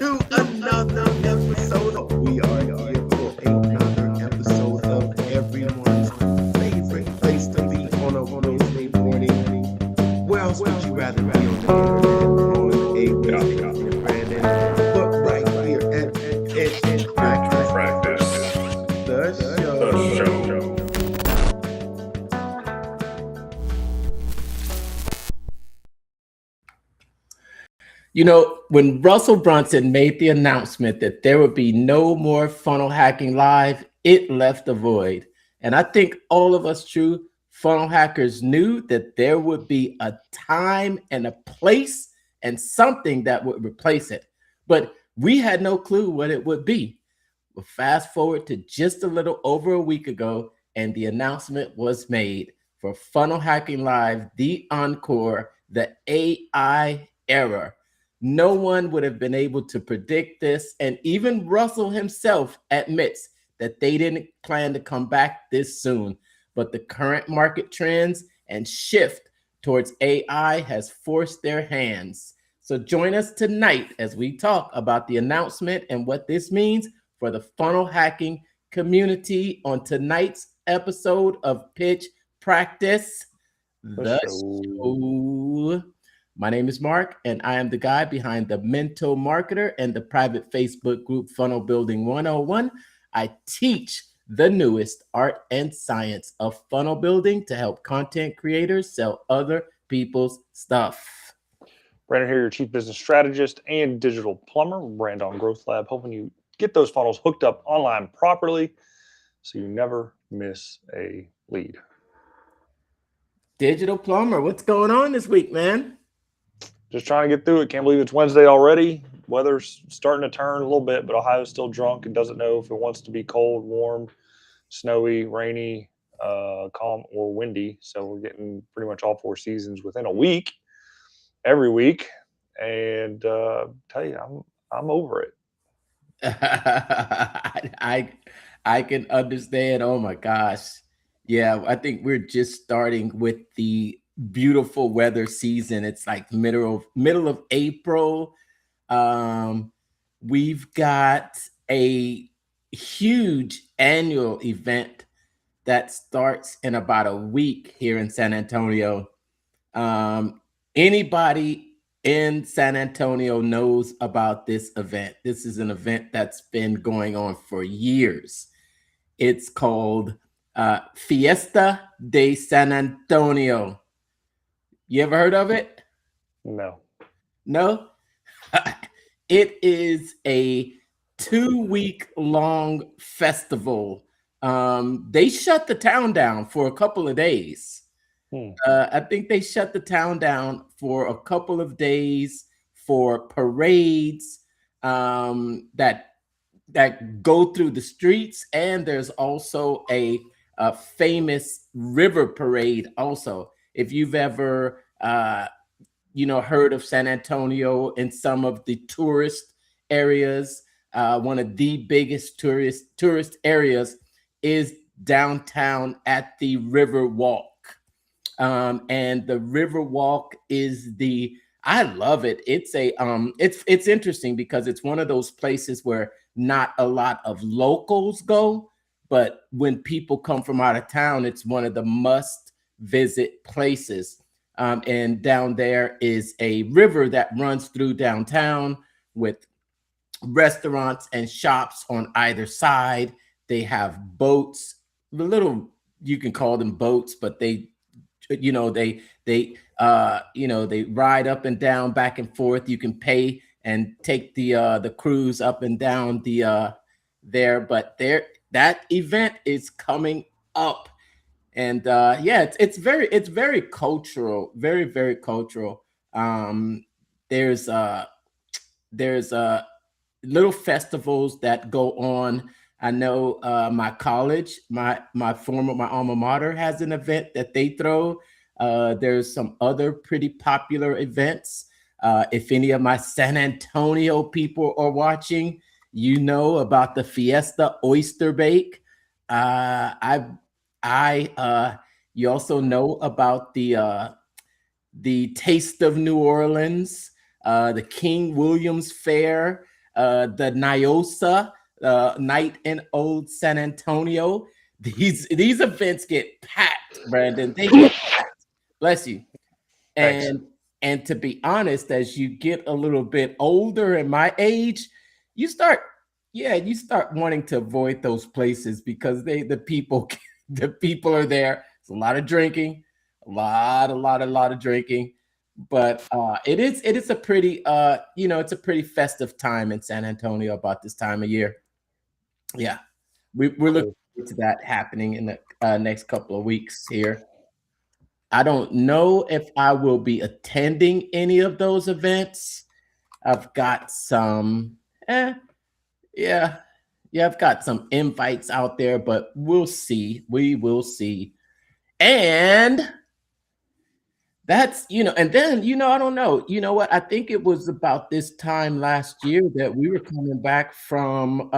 to another episode. We are here for another episode of everyone's favorite place to be on a Wednesday morning. Where else would you rather be on the internet on a Wednesday morning, Brandon? But right here at Practice, the show. You know, when Russell Brunson made the announcement that there would be no more funnel hacking live, it left a void. And I think all of us true funnel hackers knew that there would be a time and a place and something that would replace it. But we had no clue what it would be. But fast forward to just a little over a week ago, and the announcement was made for Funnel Hacking Live, the Encore, the AI era. No one would have been able to predict this. And even Russell himself admits that they didn't plan to come back this soon. But the current market trends and shift towards AI has forced their hands. So join us tonight as we talk about the announcement and what this means for the funnel hacking community on tonight's episode of Pitch Practice, the show. My name is Mark, and I am the guy behind the Mental Marketer and the private Facebook group Funnel Building 101. I teach the newest art and science of funnel building to help content creators sell other people's stuff. Brandon here, your chief business strategist and digital plumber, Brandon Growth Lab, helping you get those funnels hooked up online properly so you never miss a lead. Digital plumber, what's going on this week, man? Just trying to get through it. Can't believe it's Wednesday already. Weather's starting to turn a little bit, but Ohio's still drunk and doesn't know if it wants to be cold, warm, snowy, rainy, calm, or windy. So we're getting pretty much all four seasons within a week, every week. And tell you, I'm over it. I can understand. Oh my gosh. Yeah, I think we're just starting with the beautiful weather season. It's like middle of April. We've got a huge annual event that starts in about a week here in San Antonio. Anybody in San Antonio knows about this event. This is an event that's been going on for years. It's called Fiesta de San Antonio. You ever heard of it? No. No? It is a 2-week long festival. They shut the town down for a couple of days. I think they shut the town down for a couple of days for parades that go through the streets, and there's also a famous river parade. Also, if you've ever heard of San Antonio in some of the tourist areas, one of the biggest tourist areas is downtown at the River Walk. And the River Walk is I love it. It's it's interesting because it's one of those places where not a lot of locals go, but when people come from out of town, it's one of the must visit places. And down there is a river that runs through downtown with restaurants and shops on either side. They have boats, you can call them boats, but they ride up and down, back and forth. You can pay and take the cruise up and down there. But that event is coming up, and it's very cultural, very, very cultural. There's little festivals that go on. I know my college, my alma mater has an event that they throw. There's some other pretty popular events. If any of my San Antonio people are watching, you know about the Fiesta Oyster Bake. You also know about the Taste of New Orleans, the King William's Fair. the NIOSA Night in Old San Antonio. These events get packed, Brandon. They get packed. Bless you. Thanks. And to be honest, as you get a little bit older in my age, you start wanting to avoid those places because the people the people are there. It's a lot of drinking, a lot of drinking. But it is a pretty it's a pretty festive time in San Antonio about this time of year. Yeah, we're looking Cool. forward to that happening in the next couple of weeks here. I don't know if I will be attending any of those events. I've got some, yeah, I've got some invites out there, but we'll see. We will see. And and then, I don't know. You know what? I think it was about this time last year that we were coming back from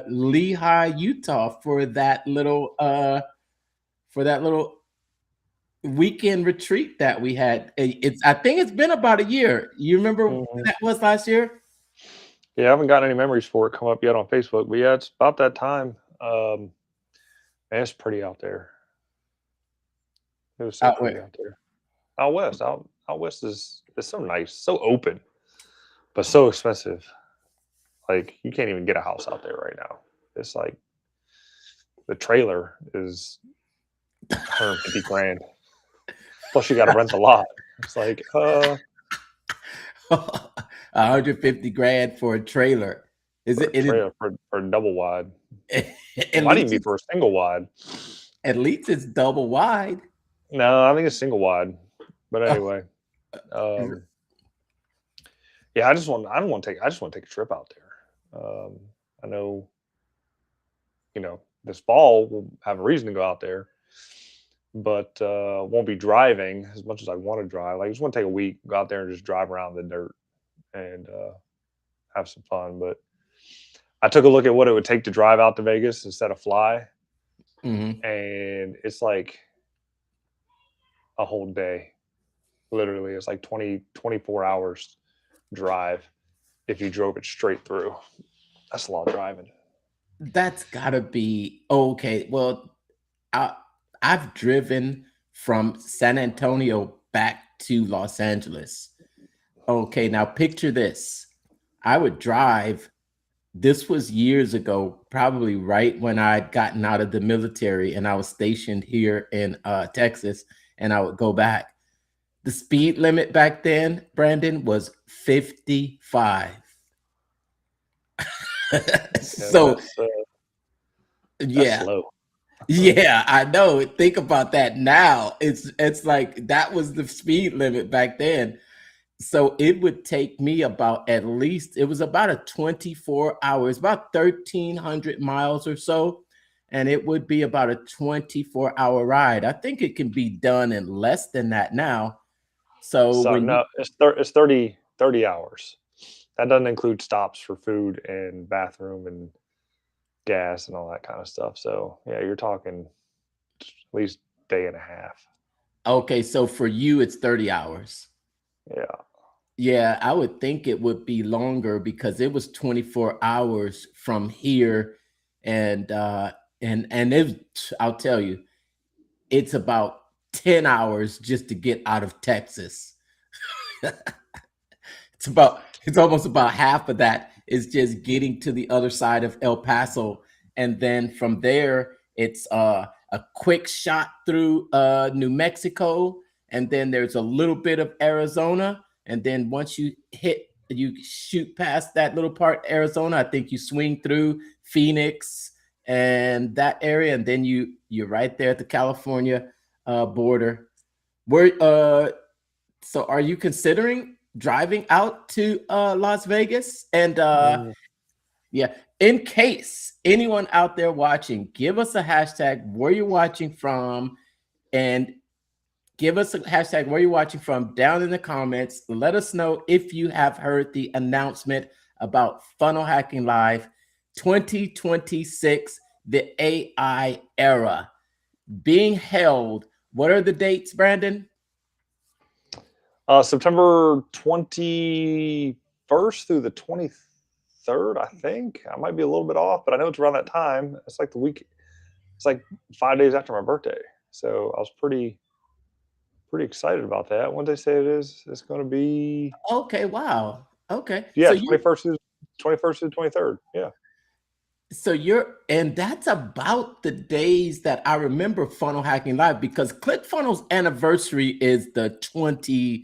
Lehigh, Utah for that little weekend retreat that we had. I think it's been about a year. You remember when Mhm. that was last year? Yeah, I haven't gotten any memories for it come up yet on Facebook, but yeah, it's about that time. Man, it's pretty out there. It was so Out pretty where? out there. Out west, out west is so nice, so open, but so expensive. Like you can't even get a house out there right now. It's like the trailer is 150 grand. Plus you got to rent the lot. It's like 150 grand for a trailer. Is for it? a It is. trailer for a double wide. It At might even least be for a single wide. it's double wide. No, I think it's single wide. But Oh, anyway, um, yeah, I just want to take a trip out there. I know, this fall we'll have a reason to go out there, but won't be driving as much as I want to drive. Like, I just want to take a week, go out there and just drive around the dirt and have some fun. But I took a look at what it would take to drive out to Vegas instead of fly, mhm. and it's like a whole day. Literally, it's like 24 hours drive if you drove it straight through. That's a lot of driving. That's gotta be okay. Well, I I've driven from San Antonio back to Los Angeles. Okay, now picture this. I would drive. This was years ago, probably right when I'd gotten out of the military and I was stationed here in Texas, and I would go back. The speed limit back then, Brandon, was 55. Yeah, So, that's yeah, slow. yeah, I know. Think about that now. It's like that was the speed limit back then. So it would take me about at least it was about a 24 hours, about 1,300 miles or so, and it would be about a 24-hour ride. I think it can be done in less than that now. So So when you no, it's 30 hours. That doesn't include stops for food and bathroom and gas and all that kind of stuff. So yeah, you're talking at least day and a half. Okay, so for you it's 30 hours. Yeah. Yeah, I would think it would be longer because it was 24 hours from here and I'll tell you, it's about 10 hours just to get out of Texas. It's almost about half of that is just getting to the other side of El Paso, and then from there it's a quick shot through New Mexico, and then there's a little bit of Arizona, and then once you shoot past that little part Arizona, I think you swing through Phoenix and that area, and then you're right there at the California border. Where so are you considering driving out to Las Vegas? And Mm. yeah, in case anyone out there watching, give us a hashtag where you're watching from and give us a hashtag where you're watching from down in the comments. Let us know if you have heard the announcement about Funnel Hacking Live 2026, the AI era being held. What are the dates, Brandon? September 21st through the 23rd, I think. I might be a little bit off, but I know it's around that time. It's like the week. It's like 5 days after my birthday, so I was pretty excited about that. When they say it is, it's going to be Okay, wow. Okay. yeah, 21st to the 23rd. Yeah. So and that's about the days that I remember Funnel Hacking Live, because ClickFunnels anniversary is the 21st,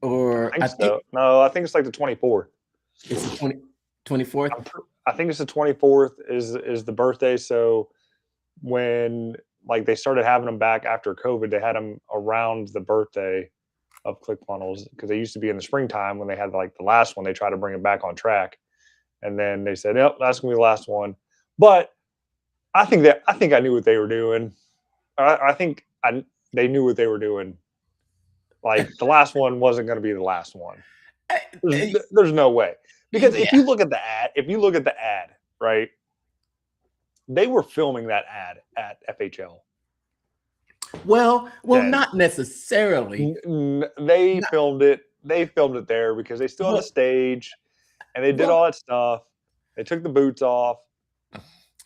I or think I think so. No, I think it's like the 24th. it's the 24th. I think it's the 24th is the birthday. So when like they started having them back after COVID, they had them around the birthday of ClickFunnels, because they used to be in the springtime when they had like the last one. They tried to bring it back on track, and then they said, "Yep, that's gonna be the last one." But I think I knew what they were doing. I think they knew what they were doing. Like the last one wasn't going to be the last one. There's no way, because Yeah. if you look at the ad, right? They were filming that ad at FHL. Well, Then not necessarily. they Not, filmed it. They filmed it there because they still had a well, stage, and they did well, all that stuff. They took the boots off the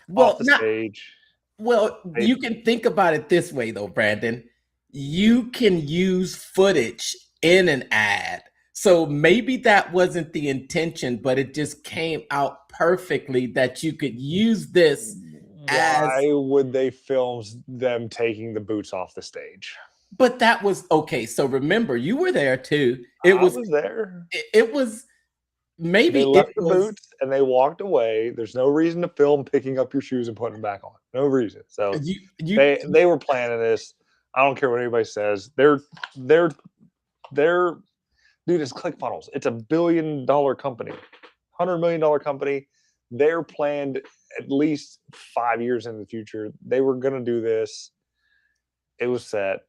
not stage. well. They, You can think about it this way, though, Brandon. You can use footage in an ad. So maybe that wasn't the intention, but it just came out perfectly that you could use this as. why would they film them taking the boots off the stage? But that was okay. So remember, you were there too. I was there. It was maybe They it left the was boots and they walked away. There's no reason to film picking up your shoes and putting them back on. No reason. So you they were planning this. I don't care what anybody says. They're dude, it's ClickFunnels. It's $1 billion company, $100 million company. They're planned at least 5 years in the future. They were gonna do this. It was set.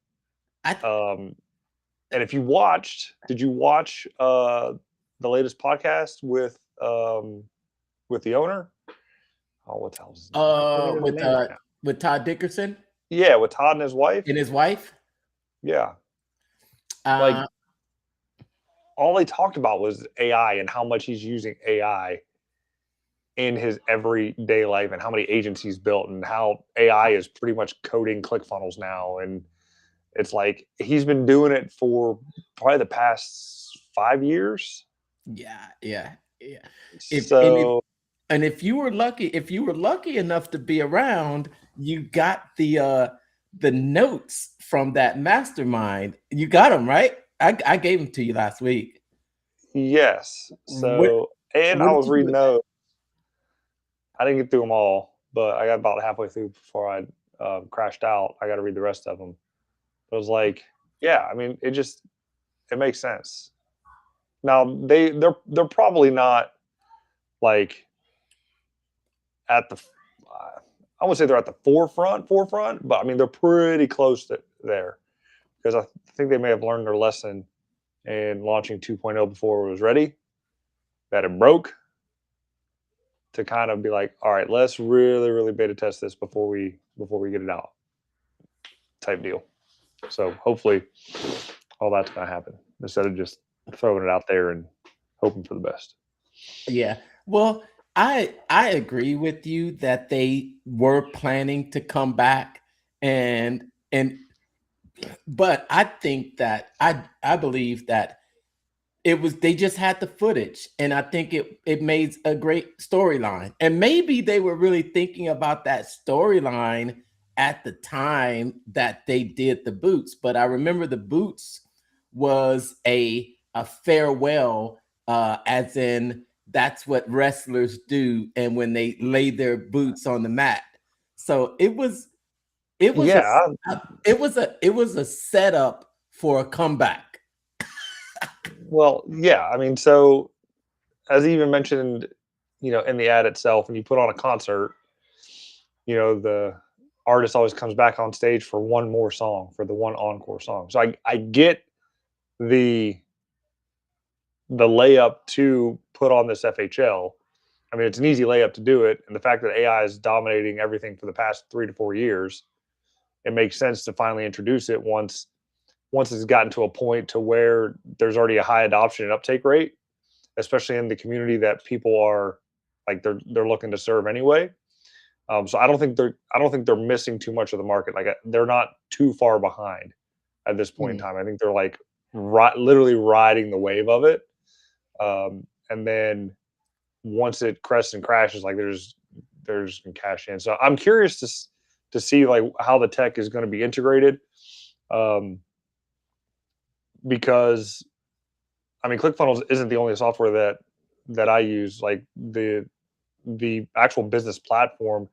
I And if you watched, did you watch the latest podcast with the owner? Oh, what the hell is his name? I can't think of his name right now. with Todd Dickerson Yeah, with Todd and his wife. and his wife. Yeah, like Uh, all they talked about was AI and how much he's using AI in his everyday life, and how many agents he's built, and how AI is pretty much coding ClickFunnels now. And it's like he's been doing it for probably the past 5 years. yeah. So If you were lucky enough to be around, you got the notes from that mastermind. You got them, right? I gave them to you last week. yes. So and What I did was you do reading with that? those. I didn't get through them all, but I got about halfway through before I crashed out. I got to read the rest of them. It was like, yeah, I mean, it makes sense. Now they're probably not like at the I wouldn't say they're at the forefront, but I mean they're pretty close to there, because I think they may have learned their lesson in launching 2.0 before it was ready, that it broke, to kind of be like, all right, let's really beta test this before we get it out, type deal. So hopefully all that's going to happen instead of just throwing it out there and hoping for the best. Yeah. Well, I agree with you that they were planning to come back, and but I think that I believe that it was they just had the footage, and I think it made a great storyline. And maybe they were really thinking about that storyline at the time that they did the boots. But I remember the boots was a farewell, as in that's what wrestlers do, and when they lay their boots on the mat. So it was Yeah, it was a setup for a comeback. well, yeah. I mean, so as even mentioned, in the ad itself, when you put on a concert, the artist always comes back on stage for one more song, for the one encore song. So I get the layup to put on this FHL. I mean, it's an easy layup to do it, and the fact that AI is dominating everything for the past 3 to 4 years, it makes sense to finally introduce it once it's gotten to a point to where there's already a high adoption and uptake rate, especially in the community that people are like they're looking to serve anyway. So I don't think they're missing too much of the market. Like they're not too far behind at this point in Mm. time. I think they're like literally riding the wave of it. And then once it crests and crashes, like there's some cash in. So I'm curious to see like how the tech is going to be integrated, um, because I mean ClickFunnels isn't the only software that I use. Like the actual business platform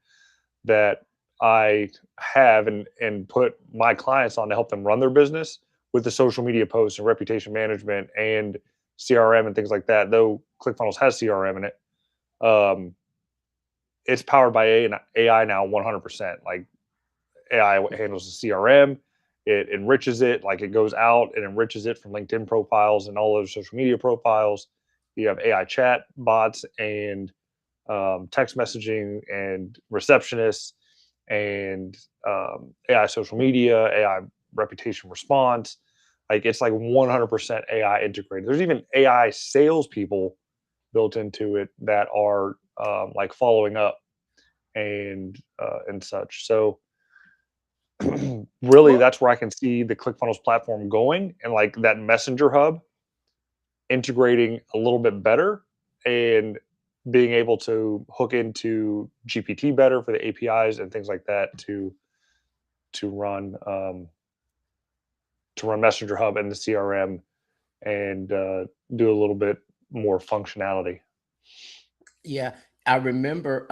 that I have and put my clients on to help them run their business with the social media posts and reputation management and CRM and things like that. Though ClickFunnels has CRM in it, um, it's powered by AI now 100%. Like AI handles the CRM, it enriches it, like it goes out and enriches it from LinkedIn profiles and all those social media profiles. You have AI chat bots and text messaging and receptionists and AI social media, AI reputation response. Like it's like 100% AI integrated. There's even AI salespeople built into it that are like following up and such. So really, Well, that's where I can see the ClickFunnels platform going, and like that messenger hub integrating a little bit better and being able to hook into GPT better for the APIs and things like that to run Messenger Hub and the CRM and do a little bit more functionality. yeah, I remember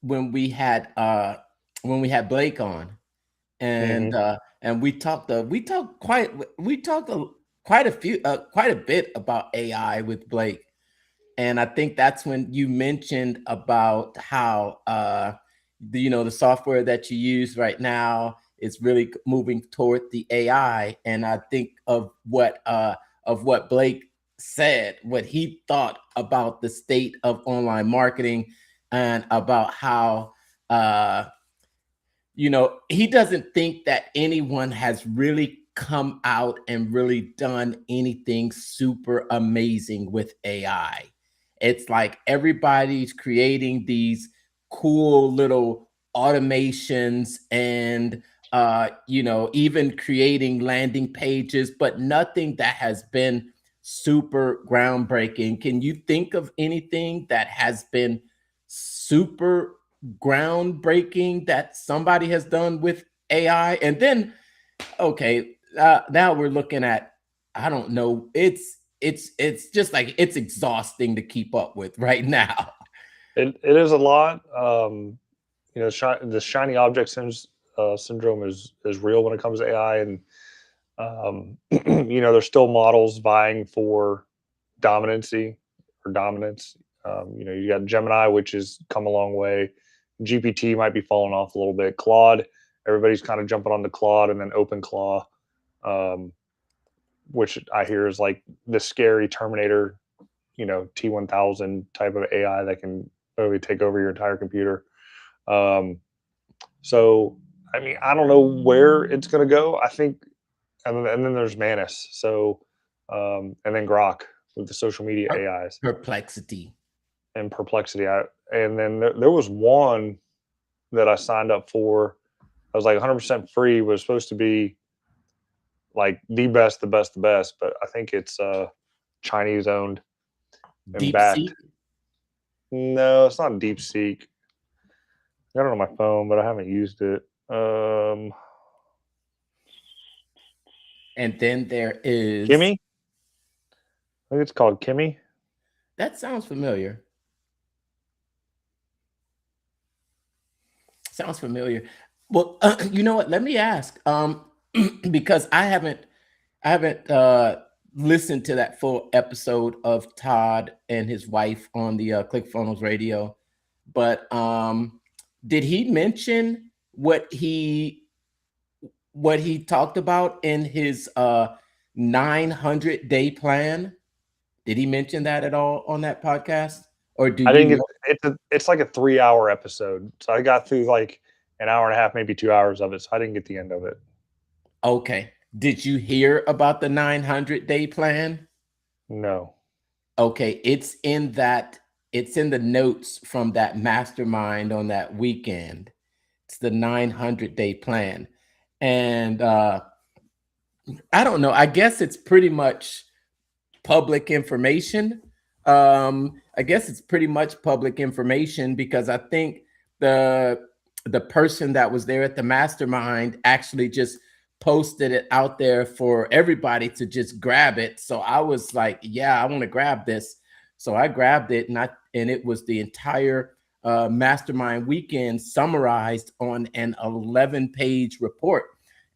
when we had uh, when we had Blake on, Hmm. and we talked quite a bit about AI with Blake. And I think that's when you mentioned about how the software that you use right now is really moving toward the AI. And I think of what Blake said, what he thought about the state of online marketing, and about how he doesn't think that anyone has really come out and really done anything super amazing with AI. It's like everybody's creating these cool little automations and even creating landing pages, but nothing that has been super groundbreaking. Can you think of anything that has been super groundbreaking that somebody has done with AI? And then, okay, now we're looking at, I don't know, it's just like it's exhausting to keep up with right now. It is a lot. The shiny object syndrome is real when it comes to AI, and there's still models vying for dominancy or dominance. You got Gemini, which has come a long way. GPT might be falling off a little bit. Claude, everybody's kind of jumping on the Claude, and then OpenClaw, um, which I hear is like the scary Terminator, T1000 type of AI that can literally take over your entire computer. Um, so, I mean, I don't know where it's going to go. I think, and then there's Manus. So, and then Grok with the social media AIs Perplexity. and Perplexity. And then there was one that I signed up for. I was like 100% free. Was supposed to be like the best, the best, the best. But I think it's Chinese owned and Deep backed. Seek. No, it's not DeepSeek. I got it on my phone, but I haven't used it. And then there is, Kimmy. I think it's called Kimmy. that sounds familiar. Sounds familiar. Well, you know what? Let me ask, because I haven't listened to that full episode of Todd and his wife on the ClickFunnels radio, but did he mention what he talked about in his 900-day plan? Did he mention that at all on that podcast, or do I you didn't know? get it's like a 3 hour episode. So I got through like an hour and a half, maybe 2 hours of it. So I didn't get the end of it. Okay. Did you hear about the 900-day plan? No. Okay, it's in the notes from that mastermind on that weekend. It's the 900-day plan. And I don't know, I guess it's pretty much public information. I guess it's pretty much public information because I think the the person that was there at the mastermind actually just posted it out there for everybody to just grab it. So I was like, yeah, I want to grab this. So I grabbed it, and it was the entire mastermind weekend summarized on an 11-page report.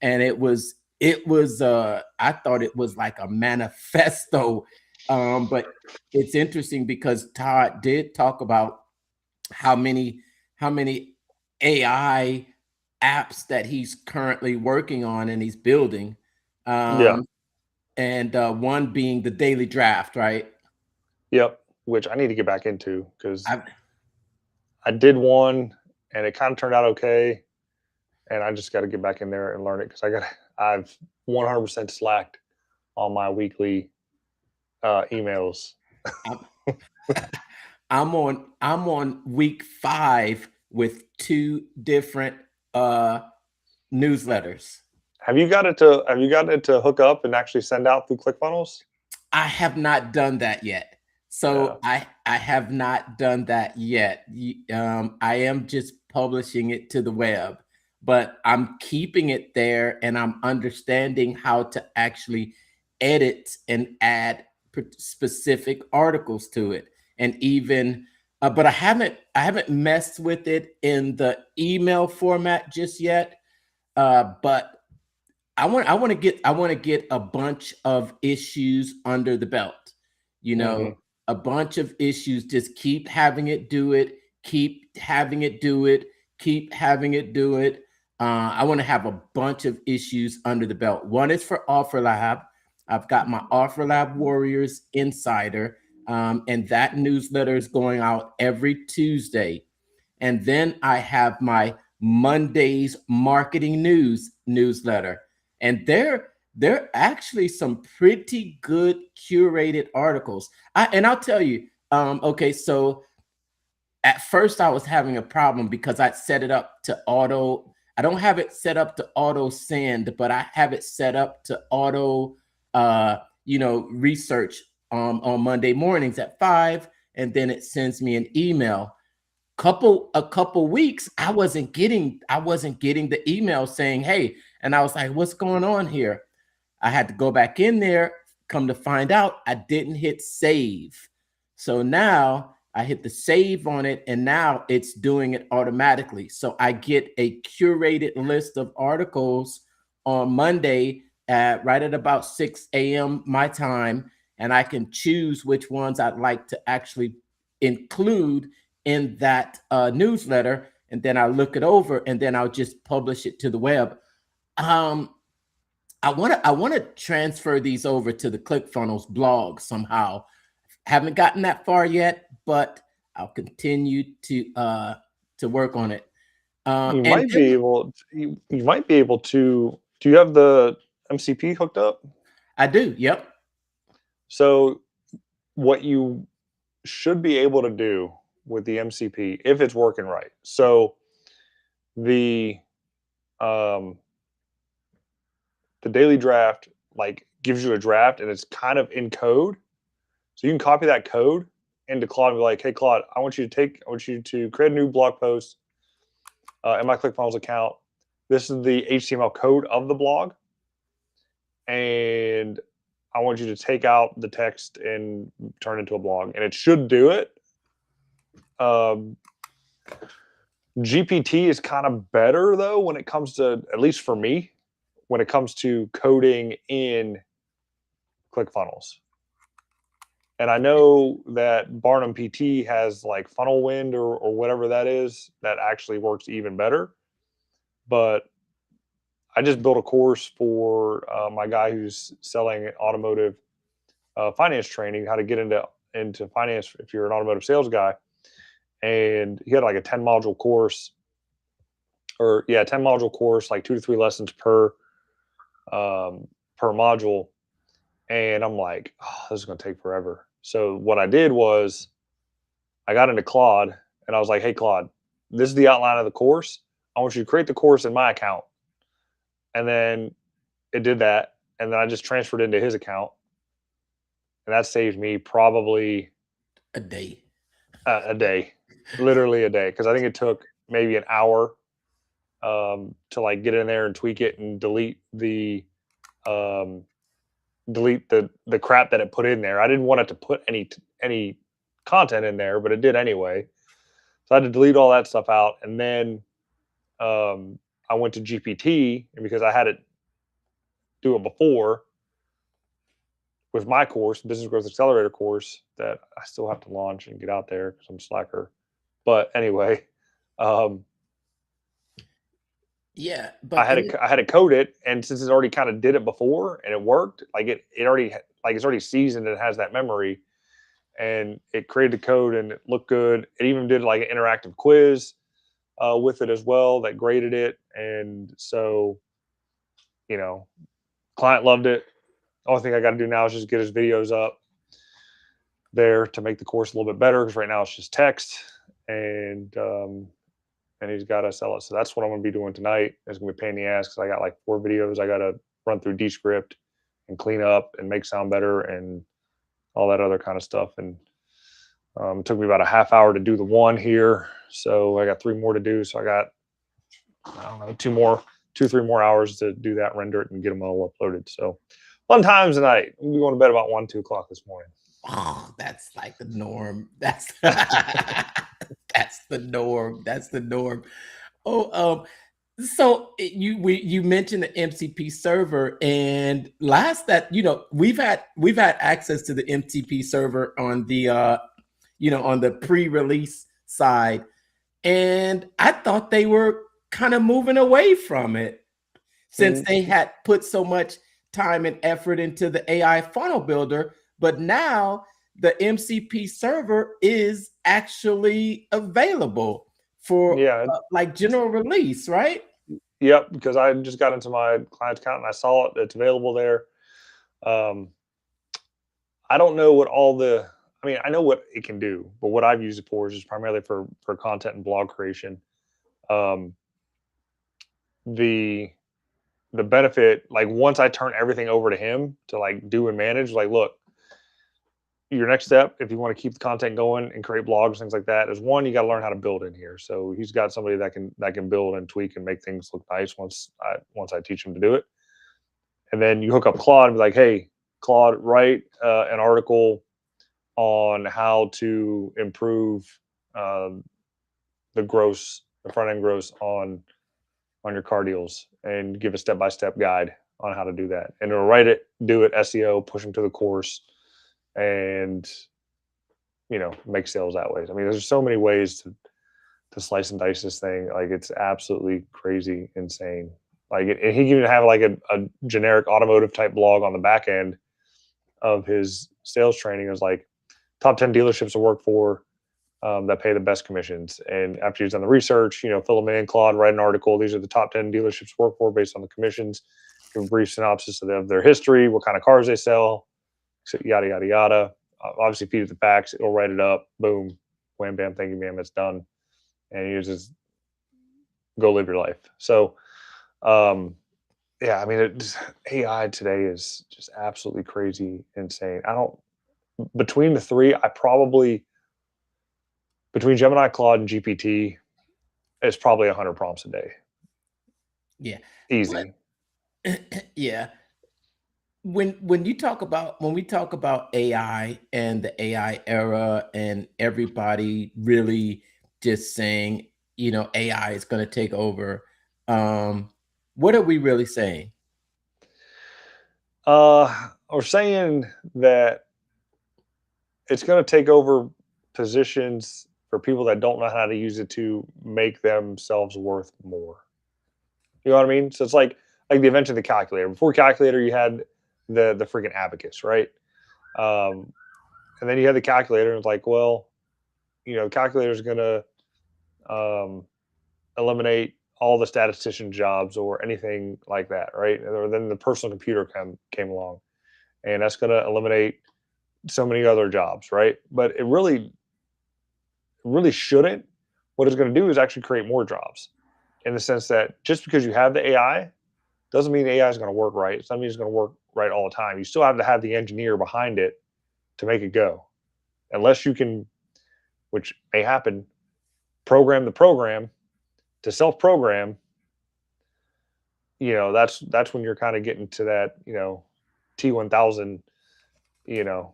And it was I thought it was like a manifesto. But it's interesting because Todd did talk about how many how many AI apps that he's currently working on and he's building. Yeah. Um, and one being the daily draft, right? Yep. Which I need to get back into because I, I did one and it kind of turned out okay. And I just got to get back in there and learn it because I've 100% slacked on my weekly emails. I'm, I'm on week 5 with 2 different newsletters. Have you got it to hook up and actually send out through ClickFunnels? I have not done that yet. Yeah. So I have not done that yet. I am just publishing it to the web, but I'm keeping it there and I'm understanding how to actually edit and add specific articles to it. And even but I haven't messed with it in the email format just yet. But I want to get a bunch of issues under the belt. You know, Hmm. a bunch of issues. Just keep having it do it. Keep having it do it. Keep having it do it. I want to have a bunch of issues under the belt. One is for Offer Lab. I've got my Offer Lab Warriors Insider, and that newsletter is going out every Tuesday. And then I have my Monday's marketing news newsletter. And they're actually some pretty good curated articles. I'll tell you, okay, so at first I was having a problem because I set it up to auto. I don't have it set up to auto send, but I have it set up to auto research on Monday mornings at 5, and then it sends me an email. A couple weeks I wasn't getting the email saying, hey, and I was like, what's going on here? I had to go back in there. Come to find out, I didn't hit save. So now I hit the save on it, and now it's doing it automatically. So I get a curated list of articles on Monday right at about 6 a.m. my time, and I can choose which ones I'd like to actually include in that newsletter. And then I look it over, and then I'll just publish it to the web. Um, I want to transfer these over to the ClickFunnels blog somehow. Haven't gotten that far yet, but I'll continue to work on it. You And might be able. You might be able to. Do you have the MCP hooked up? I do. Yep. So what you should be able to do with the MCP if it's working right. So the um, the daily draft like gives you a draft and it's kind of in code. So you can copy that code into Claude and be like, hey Claude, I want you to create a new blog post in my ClickFunnels account. This is the HTML code of the blog. And I want you to take out the text and turn it into a blog. And it should do it. GPT is kind of better though when it comes to, at least for me, when it comes to coding in ClickFunnels. And I know that Barnum PT has like Funnelwind or whatever that is that actually works even better. But I just built a course for my guy who's selling automotive finance training, how to get into finance if you're an automotive sales guy. And he had like a 10 module course, 10 module course, like 2 to 3 lessons per module. And I'm like, oh, this is going to take forever. So what I did was I got into Claude and I was like, hey, Claude, this is the outline of the course. I want you to create the course in my account. And then it did that. And then I just transferred into his account. And that saved me probably A day. a day, literally a day. Cause I think it took maybe an hour to like get in there and tweak it and um, delete the crap that it put in there. I didn't want it to put any content in there, but it did anyway. So I had to delete all that stuff out. And then I went to GPT, and because I had it do it before with my course, Business Growth Accelerator course, that I still have to launch and get out there because I'm slacker. But anyway, Yeah, I but had to code it, and since it already kind of did it before and it worked, like it already like it's already seasoned and it has that memory, and it created the code and it looked good. It even did like an interactive quiz with it as well that graded it, and so client loved it. Only thing I got to do now is just get his videos up there to make the course a little bit better because right now it's just text, and he's got to sell it. So that's what I'm going to be doing tonight. It's going to be a pain in the ass because I got like 4 videos I got to run through Descript and clean up and make sound better and all that other kind of stuff. And it took me about a half hour to do the one here. So I got 3 more to do. So I got, I don't know, 3 more hours to do that, render it, and get them all uploaded. So fun times tonight. We'll be going to bed about 1, 2 o'clock this morning. oh, that's like the norm. That's that's the norm. That's the norm. Oh, so you mentioned the MCP server, and last that we've had access to the MCP server on the on the pre-release side, and I thought they were kind of moving away from it since they had put so much time and effort into the AI funnel builder. But now the MCP server is actually available for like general release, right? Yep, because I just got into my client account and I saw it. It's available there. I don't know what I know what it can do, but what I've used it for is primarily for content and blog creation. The benefit, like once I turn everything over to him to like do and manage, like, look, your next step, if you want to keep the content going and create blogs, things like that, is one, you got to learn how to build in here. So he's got somebody that can build and tweak and make things look nice once I teach him to do it. And then you hook up Claude and be like, hey, Claude, write an article on how to improve the front end gross on your car deals, and give a step-by-step guide on how to do that. And it'll write it, do it, SEO, push them to the course, and make sales that way. I mean, there's so many ways to slice and dice this thing. Like, it's absolutely crazy, insane. Like, and he can even have like a generic automotive type blog on the back end of his sales training. Is like top 10 dealerships to work for that pay the best commissions. And after he's done the research, fill them in, Claude, write an article. These are the top 10 dealerships to work for based on the commissions. Give a brief synopsis of their history, what kind of cars they sell, so yada, yada, yada. Obviously, feed it the facts. It'll write it up. Boom. Wham, bam, thank you, ma'am. It's done. And you just go live your life. So, yeah, I mean, AI today is just absolutely crazy, insane. Between the three, between Gemini, Claude, and GPT, it's probably 100 prompts a day. Yeah. Easy. Yeah. When we talk about AI and the AI era, and everybody really just saying, AI is going to take over, what are we really saying? We're saying that it's going to take over positions for people that don't know how to use it to make themselves worth more. You know what I mean? So it's like the invention of the calculator. Before calculator, you had the freaking abacus, right? And then you had the calculator, and it's like, well, the calculator is going to eliminate all the statistician jobs or anything like that, right? Or then the personal computer came along, and that's going to eliminate so many other jobs, right? But it really shouldn't. What it's going to do is actually create more jobs, in the sense that just because you have the AI doesn't mean AI is going to work right. It doesn't mean it's going to work right all the time. You still have to have the engineer behind it to make it go. Unless you can, which may happen, program the program to self-program, that's when you're kind of getting to that, T1000, you know,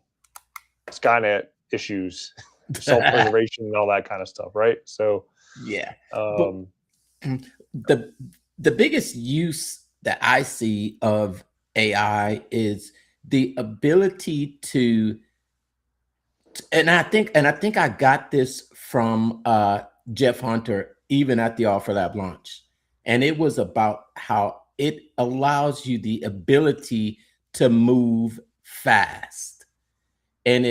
Skynet issues, self-preservation and all that kind of stuff, right? So, Yeah. But um, the biggest use that I see of AI is the ability to, and I think I got this from Jeff Hunter even at the Offer Lab launch. And it was about how it allows you the ability to move fast. And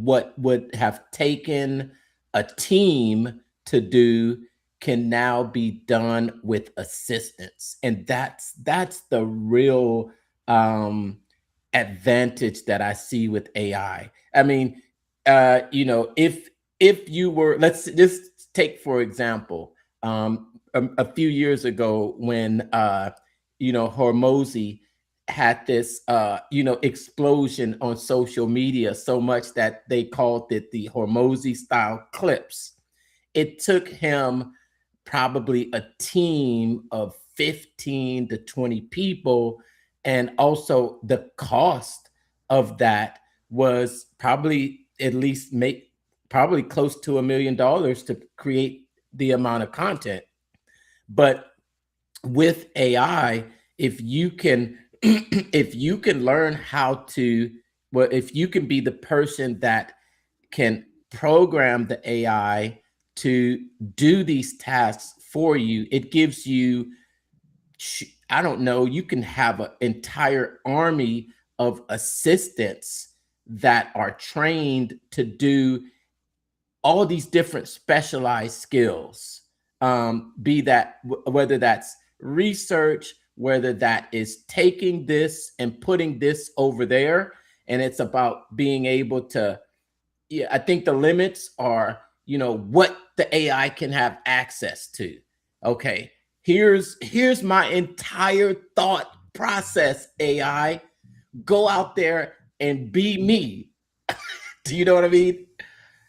what would have taken a team to do can now be done with assistance. And that's the real advantage that I see with AI. I mean, if you were, let's just take for example, a few years ago when Hormozy had this explosion on social media, so much that they called it the Hormozy style clips. It took him probably a team of 15 to 20 people, and also the cost of that was probably at least probably close to $1 million to create the amount of content. But with AI, if you can if you can learn how to, well, if you can be the person that can program the AI to do these tasks for you, it gives you, I don't know, you can have an entire army of assistants that are trained to do all these different specialized skills, be that whether that's research, whether that is taking this and putting this over there. And it's about being able to, yeah, I think the limits are, what the AI can have access to. Okay, here's my entire thought process, AI. Go out there and be me. Do you know what I mean?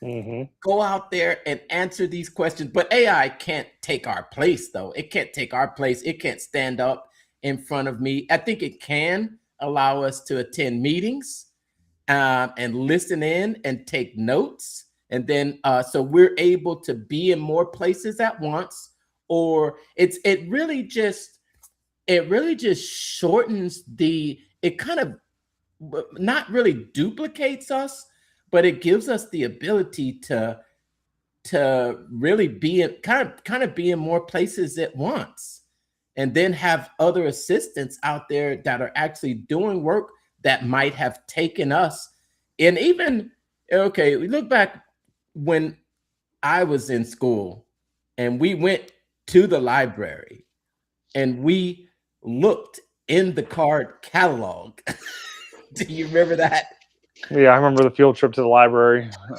mhm. Go out there and answer these questions. But AI can't take our place, though. It can't take our place. It can't stand up in front of me. I think it can allow us to attend meetings and listen in and take notes. And then so we're able to be in more places at once. Or it really just shortens it kind of not really duplicates us, but it gives us the ability to really be in kind of be in more places at once, and then have other assistants out there that are actually doing work that might have taken us. And even, okay, we look back when I was in school and we went to the library and we looked in the card catalog. Do you remember that? Yeah, I remember the field trip to the library when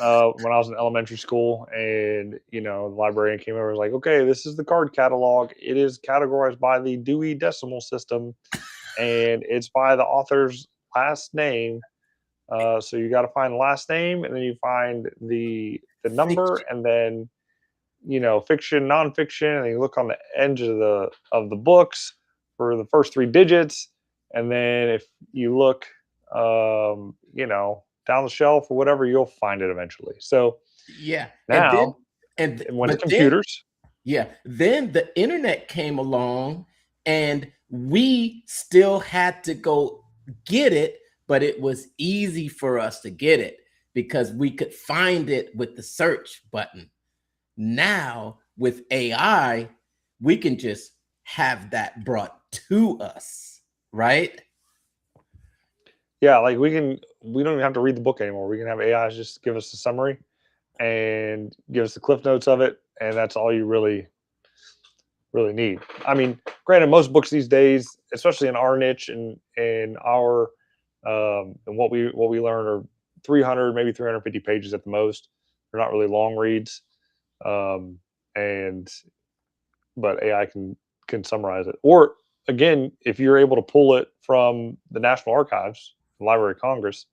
I was in elementary school, and the librarian came over and was like, "Okay, this is the card catalog. It is categorized by the Dewey Decimal System, and it's by the author's last name. So you got to find the last name, and then you find the number, Fiction. and then fiction, nonfiction, and then you look on the edge of the books for the first three digits, and then if you look, down the shelf or whatever, you'll find it eventually. So Yeah. And then now it went to but then computers. yeah, then the internet came along and we still had to go get it, but it was easy for us to get it because we could find it with the search button. Now with AI, we can just have that brought to us, right? Yeah, like we don't even have to read the book anymore. We can have AI just give us a summary and give us the cliff notes of it, and that's all you really need. I mean, granted, most books these days, especially in our niche and in our and what we learn, are 300, maybe 350 pages at the most. They're not really long reads. But AI can summarize it. Or again, if you're able to pull it from the National Archives, the Library of Congress,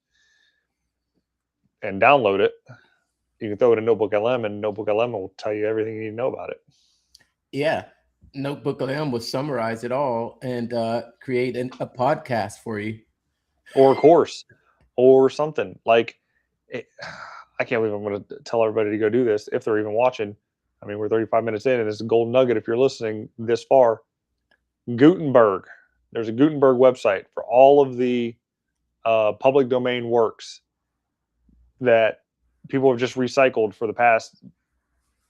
and download it, you can throw it in Notebook LM, and Notebook LM will tell you everything you need to know about it. Yeah. Notebook LM will summarize it all and create a podcast for you. Or a course or something. Like, I can't believe I'm going to tell everybody to go do this if they're even watching. I mean, we're 35 minutes in, and it's a golden nugget if you're listening this far. Gutenberg. There's a Gutenberg website for all of the public domain works that people have just recycled for the past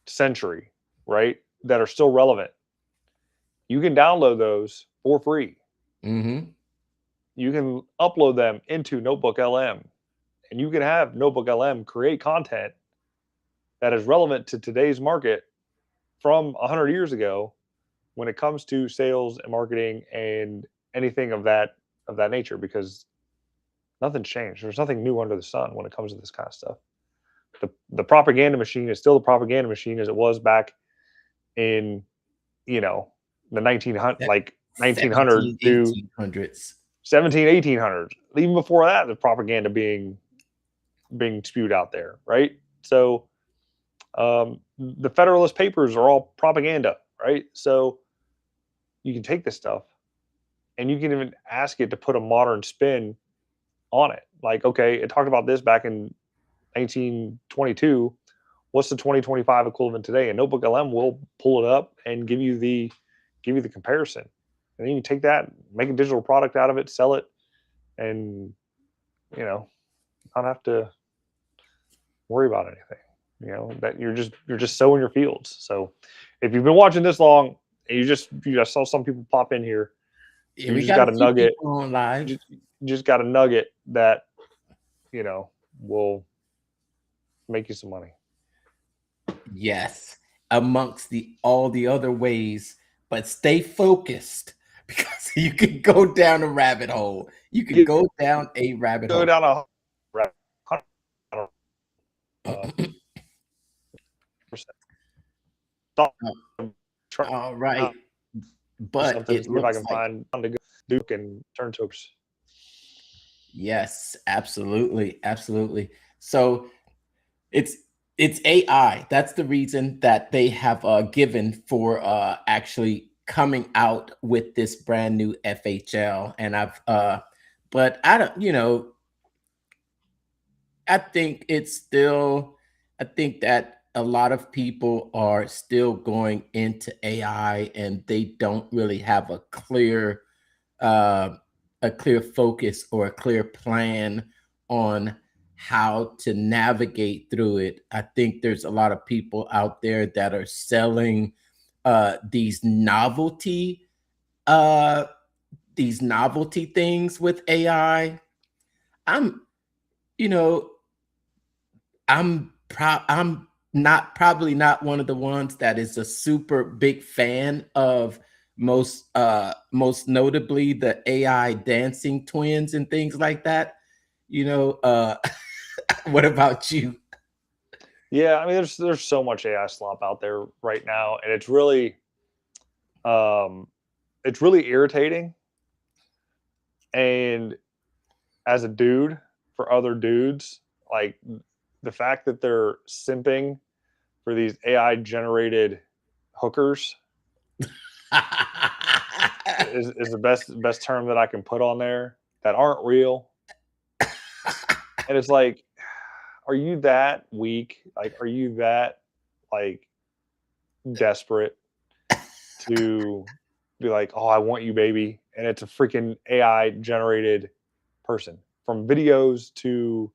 century, right? That are still relevant. You can download those for free. Mm-hmm. You can upload them into Notebook LM, and you can have Notebook LM create content that is relevant to today's market from 100 years ago when it comes to sales and marketing and anything of that nature, because nothing's changed. There's nothing new under the sun when it comes to this kind of stuff. The propaganda machine is still the propaganda machine as it was back in, the 1900s, like 1900 to 1800s. 1800s. Even before that, the propaganda being spewed out there, right? So the Federalist Papers are all propaganda, right? So you can take this stuff and you can even ask it to put a modern spin on it. Like, okay, it talked about this back in 1922. What's the 2025 equivalent today? And Notebook LM will pull it up and give you the comparison. And then you can take that, make a digital product out of it, sell it, and not have to worry about anything. That you're just sowing your fields. So if you've been watching this long and you just saw some people pop in here, Yeah, you just got a nugget on live. You just got a nugget that will make you some money. Yes, amongst all the other ways, but stay focused because you can go down a rabbit hole. You can go down a rabbit hole. Go down a rabbit All right, but something. See if I can find to go Duke and turn to. Yes, absolutely, absolutely. So it's AI. That's the reason that they have given for actually coming out with this brand new FHL. And but I don't, I think I think that a lot of people are still going into AI and they don't really have uh, a clear focus or a clear plan on how to navigate through it. I think there's a lot of people out there that are selling these novelty things with AI. I'm, you know, I'm probably not one of the ones that is a super big fan of most notably the AI dancing twins and things like that. What about you? Yeah, I mean, there's so much AI slop out there right now, and it's really irritating. And as a dude, for other dudes, like the fact that they're simping for these AI generated hookers is the best term that I can put on there, that aren't real. And it's like, are you that weak? Like, are you that desperate to be like, oh, I want you, baby? And it's a freaking AI generated person, from videos to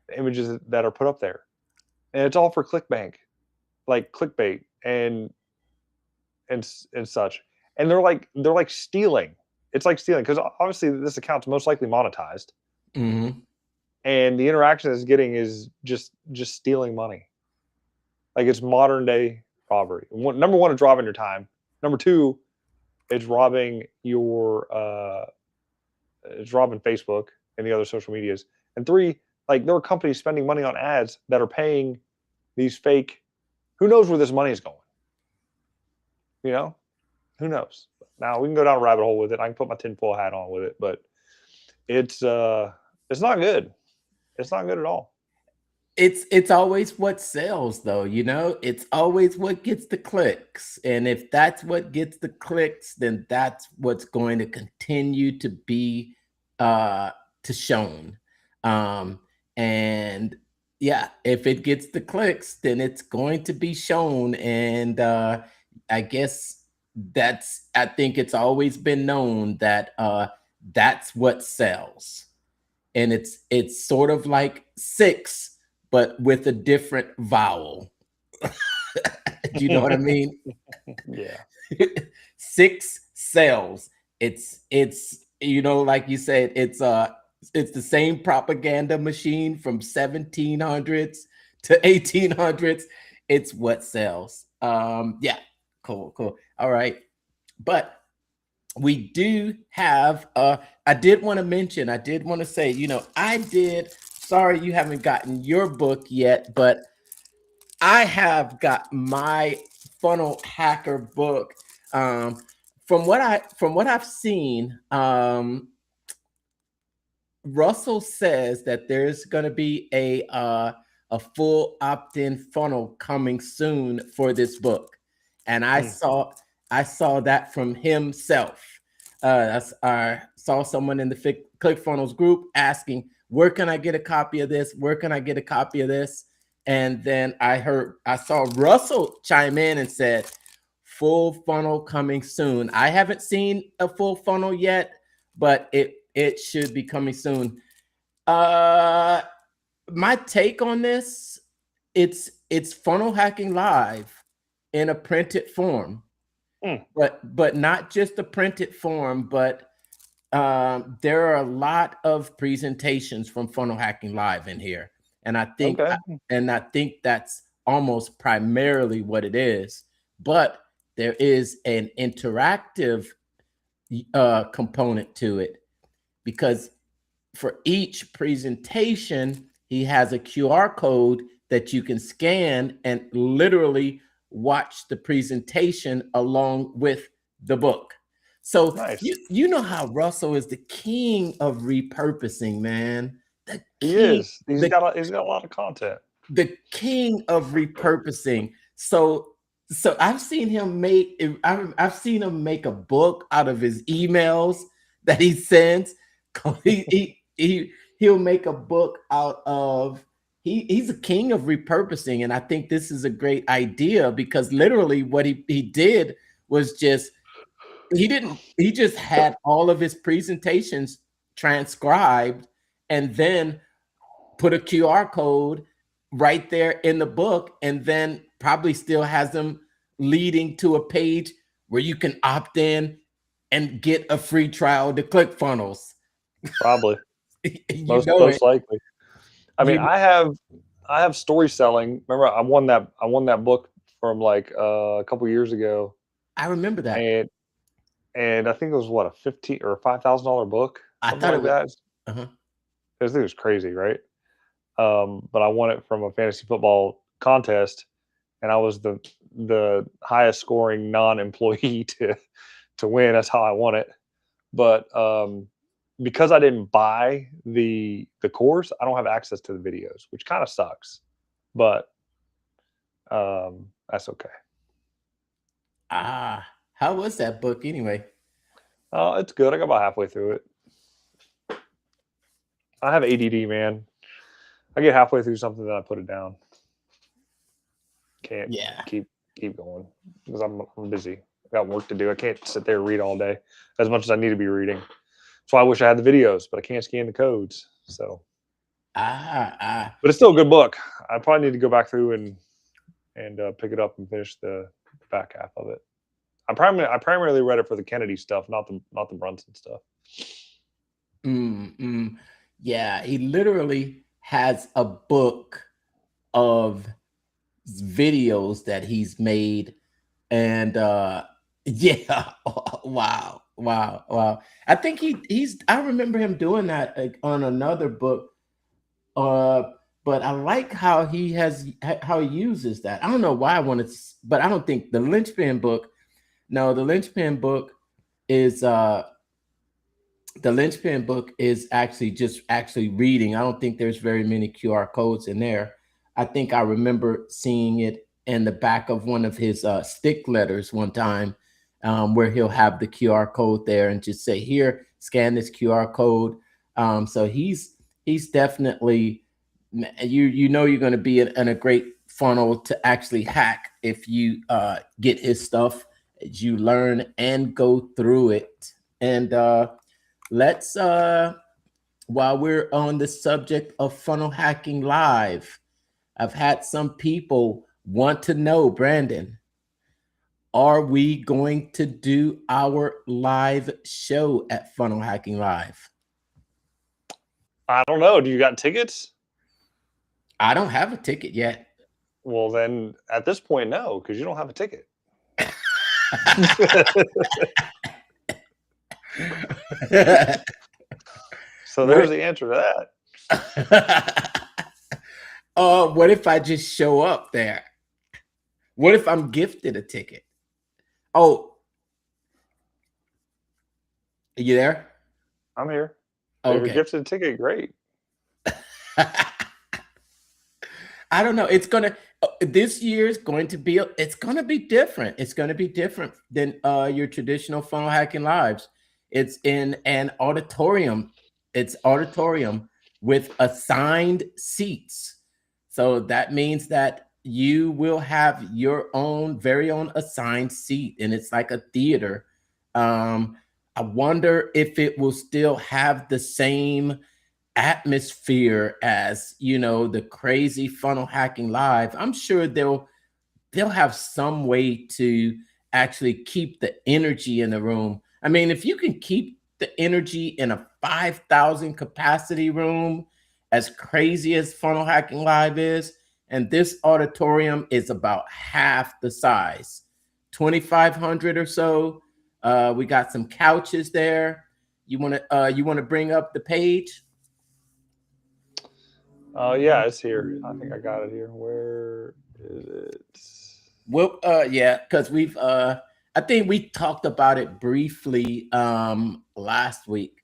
the images that are put up there. And it's all for clickbait and such. And they're like stealing. It's like stealing, because obviously this account's most likely monetized. Mm-hmm. And the interaction it's getting is just stealing money. Like, it's modern day robbery. Number one, it's robbing your time. Number two, it's robbing it's robbing Facebook and the other social medias. And three, Like there are companies spending money on ads that are paying these fake. Who knows where this money is going? You know, who knows? Now we can go down a rabbit hole with it. I can put my tinfoil hat on with it, but it's not good. It's not good at all. It's always what sells, though. You know, it's always what gets the clicks, and if that's what gets the clicks, then that's what's going to continue to be to shown. And yeah, if it gets the clicks, then it's going to be shown. And I guess I think it's always been known that that's what sells. And it's sort of like six, but with a different vowel. Do you know what I mean? Yeah. Six sells. It's you know, like you said, it's the same propaganda machine from 1700s to 1800s. It's what sells. Yeah, cool. All right. But we do have I did want to say, you know, sorry you haven't gotten your book yet, but I have got my funnel hacker book. From what I've seen, Russell says that there's going to be a full opt-in funnel coming soon for this book, and I saw that from himself. I saw someone in the ClickFunnels group asking, "Where can I get a copy of this? Where can I get a copy of this?" And then I saw Russell chime in and said, "Full funnel coming soon." I haven't seen a full funnel yet, but it should be coming soon. My take on this, it's funnel hacking live in a printed form, but not just a printed form, but there are a lot of presentations from funnel hacking live in here, and I think that's almost primarily what it is. But there is an interactive component to it, because for each presentation, he has a QR code that you can scan and literally watch the presentation along with the book. So Nice. you know how Russell is the king of repurposing, man. He is. He's got a lot of content. The king of repurposing. So I've seen him make a book out of his emails that he sends. He'll make a book out of he's a king of repurposing, and I think this is a great idea, because literally what he did was he just had all of his presentations transcribed and then put a QR code right there in the book, and then probably still has them leading to a page where you can opt in and get a free trial to ClickFunnels. Probably. most likely. I mean, I have story selling. Remember, I won that book from like a couple years ago. I remember that. And I think it was what, a $15,000 or $5,000 book. I thought it was. I think it was crazy, right? But I won it from a fantasy football contest, and I was the highest scoring non-employee to win. That's how I won it. But because I didn't buy the course, I don't have access to the videos, which kind of sucks. But that's okay. How was that book anyway? It's good. I got about halfway through it. I have ADD, man. I get halfway through something, then I put it down. Can't keep going because I'm busy. I got work to do. I can't sit there and read all day as much as I need to be reading. So I wish I had the videos, but I can't scan the codes. So but it's still a good book. I probably need to go back through and pick it up and finish the back half of it. I primarily read it for the Kennedy stuff, not the Brunson stuff. Yeah, he literally has a book of videos that he's made, and yeah, wow. I think I remember him doing that on another book. But I like how how he uses that. I don't know why I wanted to, but I don't think the linchpin book. No, is the linchpin book is actually just actually reading. I don't think there's very many QR codes in there. I think I remember seeing it in the back of one of his stick letters one time, where he'll have the QR code there and just say, "Here, scan this QR code." So he's definitely, you know, you're going to be in a great funnel to actually hack if you get his stuff as you learn and go through it. And let's while we're on the subject of funnel hacking live, I've had some people want to know, Brandon, are we going to do our live show at Funnel Hacking Live? I don't know. Do you got tickets? I don't have a ticket yet. Well, then at this point, no, because you don't have a ticket. So there's the answer to that. What if I just show up there? What if I'm gifted a ticket? Oh, are you there? I'm here. Okay. If you're gifted a ticket, great. I don't know. It's gonna this year is going to be it's gonna be different. It's gonna be different than your traditional funnel hacking lives. It's in an auditorium. It's auditorium with assigned seats. So that means that you will have your own very own assigned seat, and it's like a theater. I wonder if it will still have the same atmosphere as, you know, the crazy funnel hacking live. I'm sure they'll have some way to actually keep the energy in the room. I mean, if you can keep the energy in a 5,000 capacity room, as crazy as funnel hacking live is, and this auditorium is about half the size, 2,500 or so. We got some couches there. You want to bring up the page? Yeah, it's here. I think I got it here. Where is it? Well, yeah, because we've I think we talked about it briefly last week.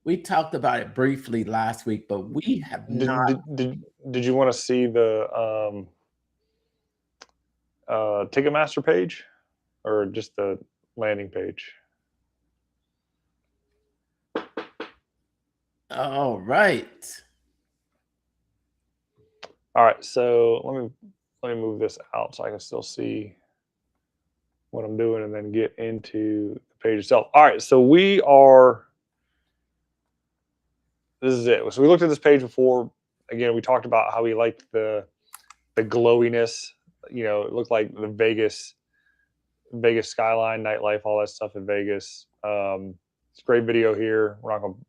We talked about it briefly last week, but we have not. Did you want to see the Ticketmaster page, or just the landing page? All right. All right. So let me move this out so I can still see what I'm doing, and then get into the page itself. All right. So we are. This is it. So we looked at this page before. Again, we talked about how we liked the glowiness. You know, it looked like the Vegas skyline, nightlife, all that stuff in Vegas. It's a great video here. We're not going to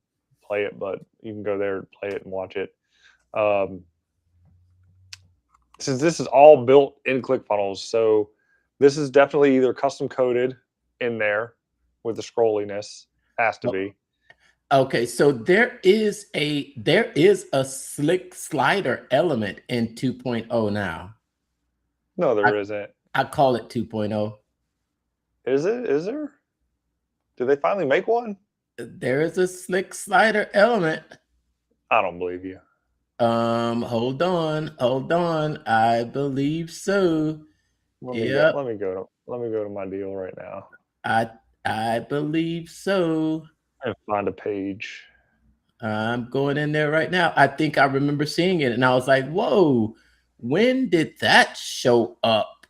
play it, but you can go there, play it, and watch it. Since this is all built in ClickFunnels, so this is definitely either custom coded in there with the scrolliness. Has to be. Okay, so there is a slick slider element in 2.0 now. No, there isn't. I call it 2.0. Is it? Is there? Did they finally make one? There is a slick slider element. I don't believe you. Hold on. I believe so. Let me go to my deal right now. I believe so. And find a page. I'm going in there right now. I think I remember seeing it, and I was like, "Whoa, when did that show up?"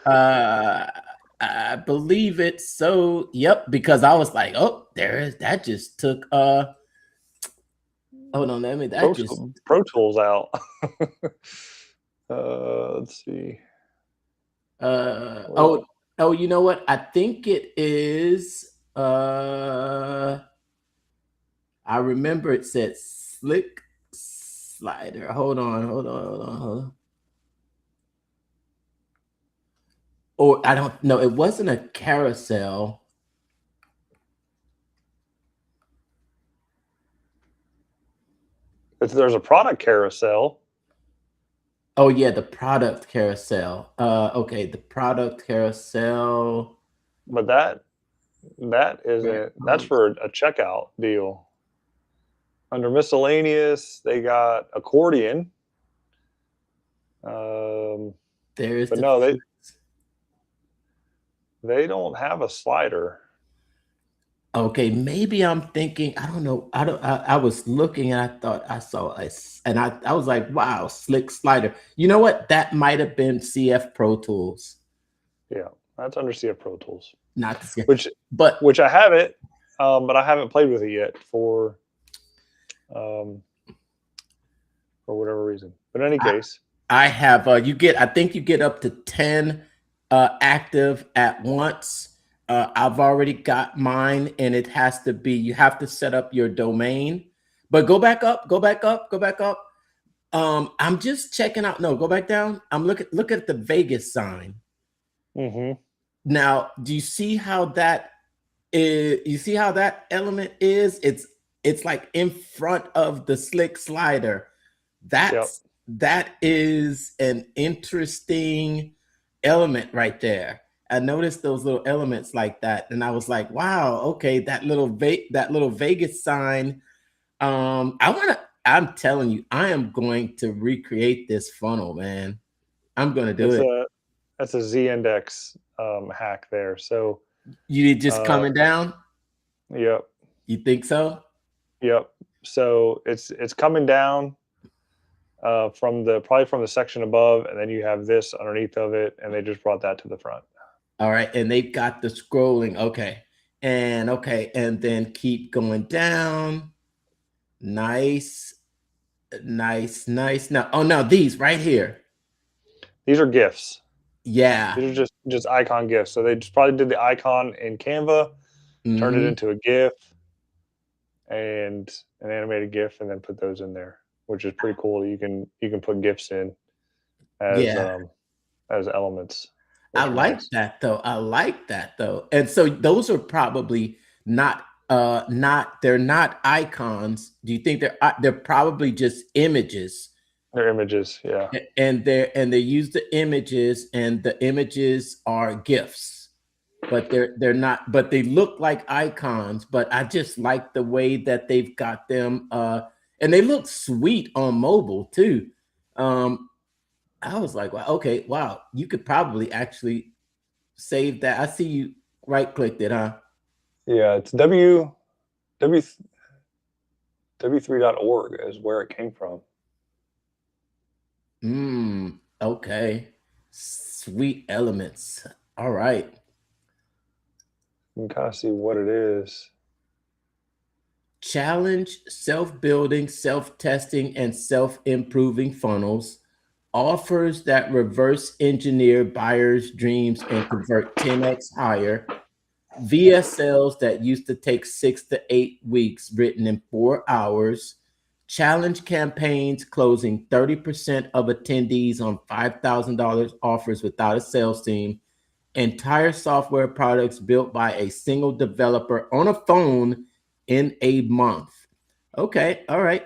I believe it. So, yep, because I was like, "Oh, there is that just took hold on, let me Pro Tools out." Let's see. Oh, you know what? I think it is I remember it said slick slider. Hold on. Or I don't know. It wasn't a carousel. There's a product carousel. Oh yeah, the product carousel. Okay, the product carousel. But that's for a checkout deal. Under miscellaneous, they got accordion. There's But the no, they don't have a slider. Okay, maybe I'm thinking, I don't know. I was looking and I thought I saw I was like, wow, slick slider. You know what? That might have been CF Pro Tools. Yeah, that's under CF Pro Tools. Not the CF, which I have it, but I haven't played with it yet for whatever reason. But in any case, I have I think you get up to 10 active at once. I've already got mine, and it has to be, you have to set up your domain. But go back up, go back up, go back up. I'm just checking out. No, go back down. Look at the Vegas sign. Mm-hmm. Now, do you see how that is? You see how that element is? It's like in front of the slick slider. That is an interesting element right there. I noticed those little elements like that, and I was like, wow, okay, that little Vegas sign. I'm telling you, I am going to recreate this funnel, man. I'm gonna do it. That's a Z-index hack there. So You just coming down? Yep. You think so? Yep. So it's coming down probably from the section above, and then you have this underneath of it, and they just brought that to the front. All right, and they've got the scrolling. Okay, and then keep going down. Nice. Now, these right here. These are GIFs. Yeah. These are just icon GIFs. So they just probably did the icon in Canva, turned it into a GIF and an animated GIF, and then put those in there, which is pretty cool. You can put GIFs in as elements. I like that though. I like that though. And so those are probably not they're not icons. Do you think they're probably just images? They're images, yeah. And they use the images, and the images are GIFs, but they're not, but they look like icons. But I just like the way that they've got them, and they look sweet on mobile too. I was like, well, okay, wow, you could probably actually save that. I see you right-clicked it, huh? Yeah, it's w3.org is where it came from. Okay. Sweet elements. All right. You can kind of see what it is. Challenge self-building, self-testing, and self-improving funnels. Offers that reverse engineer buyers' dreams and convert 10x higher. VSLs that used to take 6 to 8 weeks, written in 4 hours. Challenge campaigns closing 30% of attendees on $5,000 offers without a sales team. Entire software products built by a single developer on a phone in a month. Okay, all right.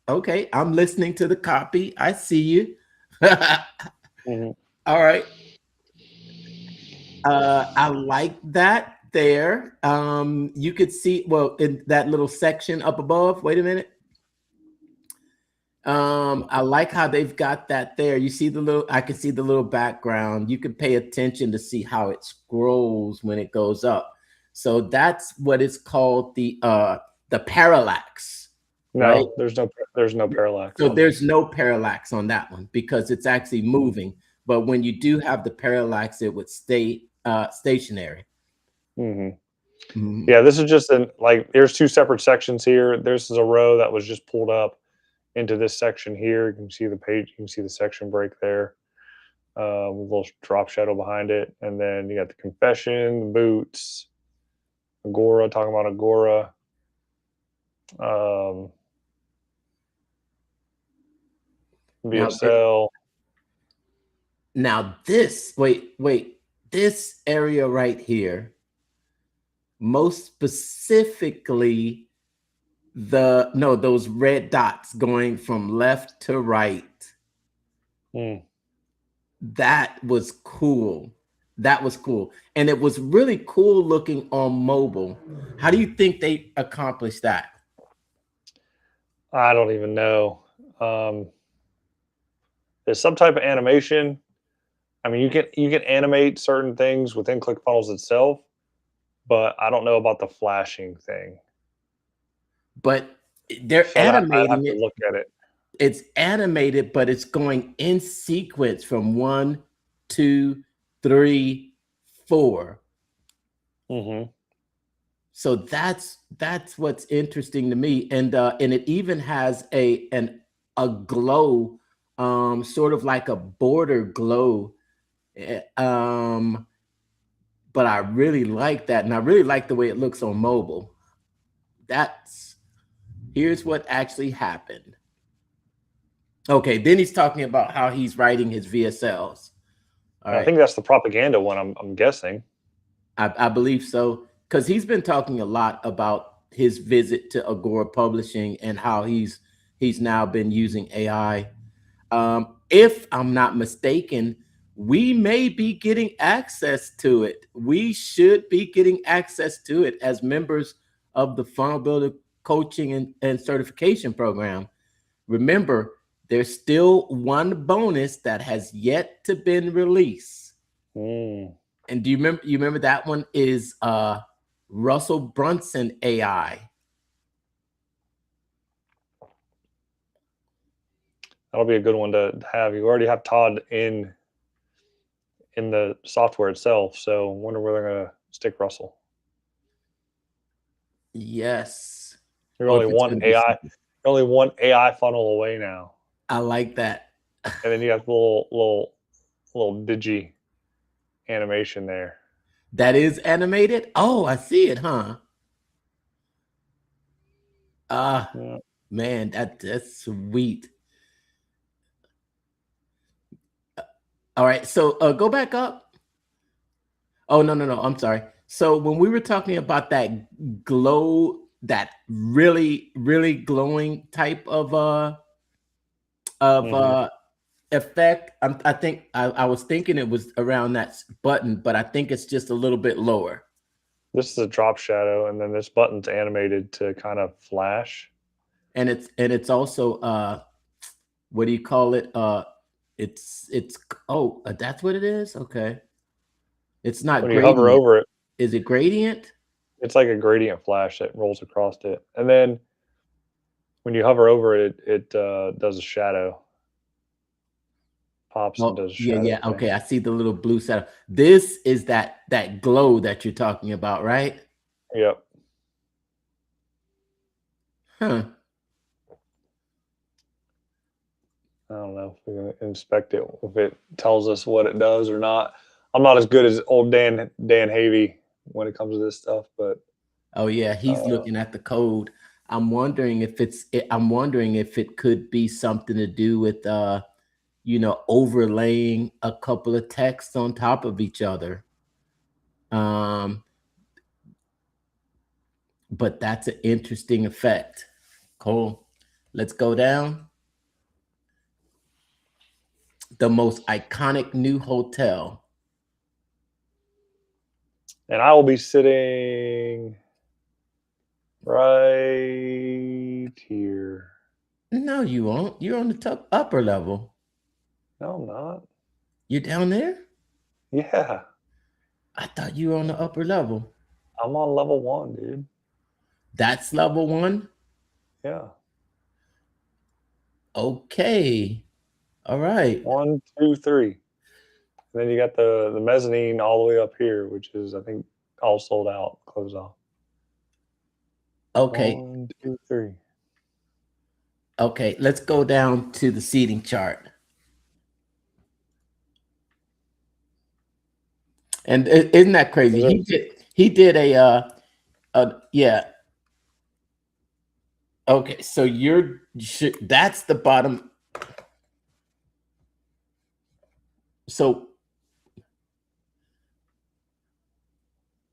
Okay, I'm listening to the copy. I see you. All right. I like that there. You could see, well, in that little section up above, wait a minute. I like how they've got that there. You see I can see the little background. You can pay attention to see how it scrolls when it goes up. So that's what it's called, the parallax. No, right? There's no parallax. So there's no parallax on that one because it's actually moving. But when you do have the parallax, it would stay stationary. Yeah, this is just there's two separate sections here. This is a row that was just pulled up into this section here. You can see the page, you can see the section break there. A little drop shadow behind it. And then you got the confession, the boots, Agora, talking about Agora. VSL. Now this, this area right here, most specifically, those red dots going from left to right. That was cool. That was cool. And it was really cool looking on mobile. How do you think they accomplished that? I don't even know. There's some type of animation. I mean, you can animate certain things within ClickFunnels itself, but I don't know about the flashing thing. But they're So I'd have animating to it. look at it. It's animated, but it's going in sequence from 1, 2, 3, 4. So that's what's interesting to me, and it even has a glow, sort of like a border glow, but I really like that, and I really like the way it looks on mobile. Here's what actually happened. Okay, then he's talking about how he's writing his VSLs. All right. I think that's the propaganda one. I'm guessing. I believe so, because he's been talking a lot about his visit to Agora Publishing and how he's now been using AI. If I'm not mistaken, we may be getting access to it. We should be getting access to it as members of the Funnel Builder Coaching and Certification Program. Remember, there's still one bonus that has yet to been released. And do you remember that one is Russell Brunson AI? That'll be a good one to have. You already have Todd in the software itself, so I wonder where they're going to stick Russell. Yes. You're only one AI funnel away now. I like that. And then you have the little digi animation there. That is animated? Oh, I see it, huh? Yeah. Man, that's sweet. All right, so go back up. Oh, no, I'm sorry. So when we were talking about that glow, that really, really glowing type of effect, I think I was thinking it was around that button, but I think it's just a little bit lower. This is a drop shadow, and then this button's animated to kind of flash. And it's also what do you call it? It's that's what it is. Okay, it's not when you hover over it. Is it gradient? It's like a gradient flash that rolls across it, and then when you hover over it, it does a shadow. Pops and does a shadow. Yeah. Okay, I see the little blue shadow. This is that glow that you're talking about, right? Yep. Huh. I don't know if we're gonna inspect it, if it tells us what it does or not. I'm not as good as old Dan Havey when it comes to this stuff, but oh yeah, he's looking at the code. I'm wondering if it could be something to do with overlaying a couple of texts on top of each other. But that's an interesting effect. Cool. Let's go down. The most iconic new hotel. And I will be sitting right here. No, you won't. You're on the upper level. No, I'm not. You're down there? Yeah. I thought you were on the upper level. I'm on level 1, dude. That's level 1? Yeah. Okay. All right. 1, 2, 3. And then you got the mezzanine all the way up here, which is, I think, all sold out, closed off. Okay. 1, 2, 3. Okay, let's go down to the seating chart. And isn't that crazy? He did a yeah. Okay, so that's the bottom. So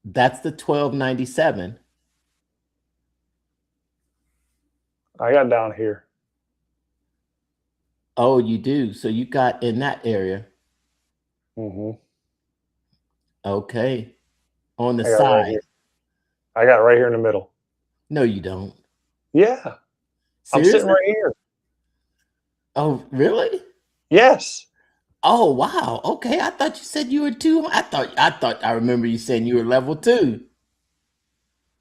that's the 1297. I got down here. Oh, you do. So you got in that area. Mm-hmm. Okay. On the I got it right side. here. I got it right here in the middle. No, you don't. Yeah. I'm sitting Seriously? right here. Oh, really? Yes. Oh, wow. Okay. I thought you said you were two. I remember you saying you were level 2.